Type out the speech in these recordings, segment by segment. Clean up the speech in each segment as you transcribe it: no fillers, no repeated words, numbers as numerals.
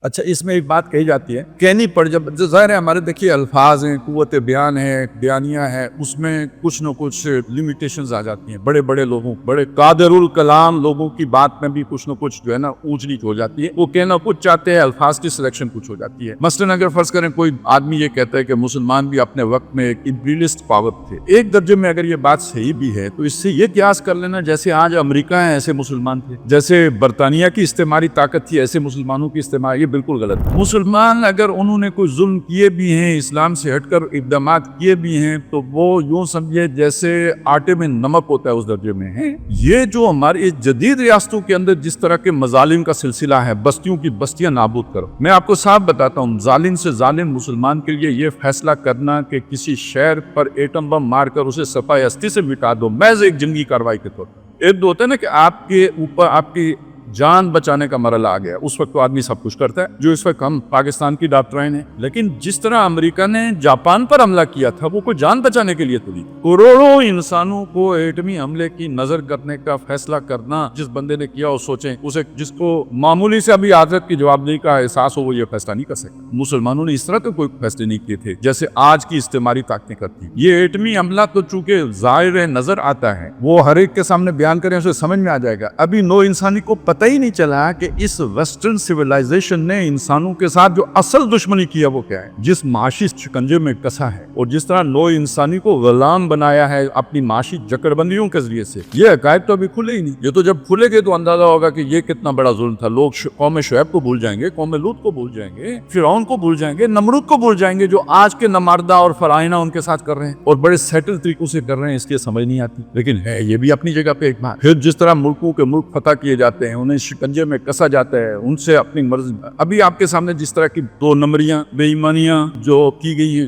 اچھا، اس میں ایک بات کہی جاتی ہے کہنی پڑ جب ظاہر ہے ہمارے دیکھیے الفاظ ہیں، قوت بیان ہے، بیانیہ ہے، اس میں کچھ نہ کچھ لیمیٹیشنز آ جاتی ہیں. بڑے بڑے لوگوں، بڑے قادر الکلام لوگوں کی بات میں بھی کچھ نہ کچھ جو ہے نا اونچ نیچ ہو جاتی ہے. وہ کہنا کچھ چاہتے ہیں، الفاظ کی سلیکشن کچھ ہو جاتی ہے. مثلاً اگر فرض کریں کوئی آدمی یہ کہتا ہے کہ مسلمان بھی اپنے وقت میں ایک امپیریلسٹ پاور تھے، ایک درجے میں اگر یہ بات صحیح بھی ہے تو اس سے یہ قیاس کر لینا جیسے آج امریکہ ہے ایسے مسلمان تھے، جیسے برطانیہ کی استعماری طاقت تھی ایسے مسلمانوں کی استعمار، یہ بالکل غلط. مسلمان اگر انہوں نے کوئی ظلم کیے بھی ہیں، اسلام سے ہٹ کر اقدامات کیے بھی ہیں، تو وہ یوں سمجھے جیسے آٹے میں نمک ہوتا ہے اس درجے میں ہیں. یہ جو ہماری جدید ریاستوں کے اندر جس طرح کے مظالم کا سلسلہ ہے، بستیوں کی بستیاں نابود کرو، میں آپ کو صاف بتاتا ہوں، ظالم سے ظالم مسلمان کے لیے یہ فیصلہ کرنا کہ کسی شہر پر ایٹم بم مار کر اسے صفحہ ہستی سے مٹا دو محض ایک جنگی کارروائی کے طور پر. ایک دو ہوتا ہے نا کہ آپ کے اوپر آپ کی جان بچانے کا مرحلہ آ گیا، اس وقت تو آدمی سب کچھ کرتا ہے، جو اس وقت ہم پاکستان کی ڈاکٹرائن ہے. لیکن جس طرح امریکہ نے جاپان پر حملہ کیا تھا وہ کوئی جان بچانے کے لیے تو نہیں، کروڑوں انسانوں کو ایٹمی حملے کی نظر کرنے کا فیصلہ کرنا جس بندے نے کیا وہ سوچیں، اسے جس کو معمولی سے ابھی آخرت کی جوابدہی کا احساس ہو وہ یہ فیصلہ نہیں کر سکتا. مسلمانوں نے اس طرح کے کوئی فیصلے نہیں کیے تھے جیسے آج کی استعماری طاقتیں کرتی. یہ ایٹمی حملہ تو چونکہ ظاہر نظر آتا ہے، وہ ہر ایک کے سامنے بیان کریں اسے سمجھ میں آ جائے گا. ابھی نو انسانی کو پتہ ہی نہیں چلا کہ اس ویسٹرن سیولائزیشن نے انسانوں کے ساتھ جو اصل دشمنی کیا وہ کیا ہے، جس معاشی شکنجے میں کسا ہے، اور جس طرح نو انسانی کو غلام بنایا ہے اپنی معاشی جکڑ بندیوں کے ذریعے سے. یہ حقائق تو ابھی کھلے ہی نہیں. یہ تو جب کھلے گے تو اندازہ ہوگا کہ یہ کتنا بڑا ظلم تھا. لوگ قوم شعیب کو بھول جائیں گے، قوم لوط کو بھول جائیں گے، فرعون کو بھول جائیں گے، نمرود کو بھول جائیں گے، جو آج کے نماردہ اور فرائنہ ان کے ساتھ کر رہے ہیں اور بڑے سیٹل طریقوں سے کر رہے ہیں. اس کی سمجھ نہیں آتی، لیکن ہے یہ بھی اپنی جگہ پہ ایک بات. پھر جس طرح ملکوں کے ملک فتح کیے جاتے ہیں، انہیں شکنجے میں کسا جاتا ہے، ان سے اپنی مرضی. ابھی آپ کے سامنے جس طرح کی دو نمبریاں بے ایمانیاں جو کی گئی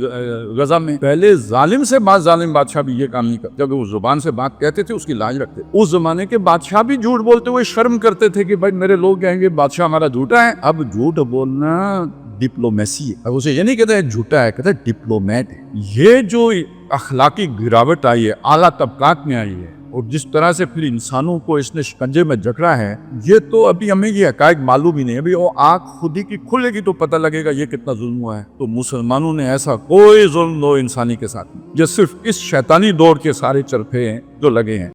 غزہ میں، پہلے ظالم سے بات ظالم بادشاہ بھی یہ کام نہیں کرتے. جب وہ زبان سے بات کہتے تھے اس کی لاج رکھتے. اس زمانے کے بادشاہ بھی جھوٹ بولتے ہوئے شرم کرتے تھے کہ بھائی میرے لوگ کہیں گے بادشاہ ہمارا جھوٹا ہے. اب جھوٹ بولنا ڈپلومیسی ہے. اب اسے یہ نہیں کہتے جھوٹا ہے، کہتے ڈپلومیٹ ہے. یہ جو اخلاقی گراوٹ آئی ہے اعلیٰ طبقات میں آئی ہے، اور جس طرح سے پھر انسانوں کو اس نے شکنجے میں جکڑا ہے، یہ تو ابھی ہمیں یہ حقائق معلوم ہی نہیں. ابھی وہ آنکھ خود ہی کی کھلے گی تو پتہ لگے گا یہ کتنا ظلم ہوا ہے. تو مسلمانوں نے ایسا کوئی ظلم نو انسانی کے ساتھ نہیں. یہ صرف اس شیطانی دور کے سارے چرخے ہیں جو لگے ہیں.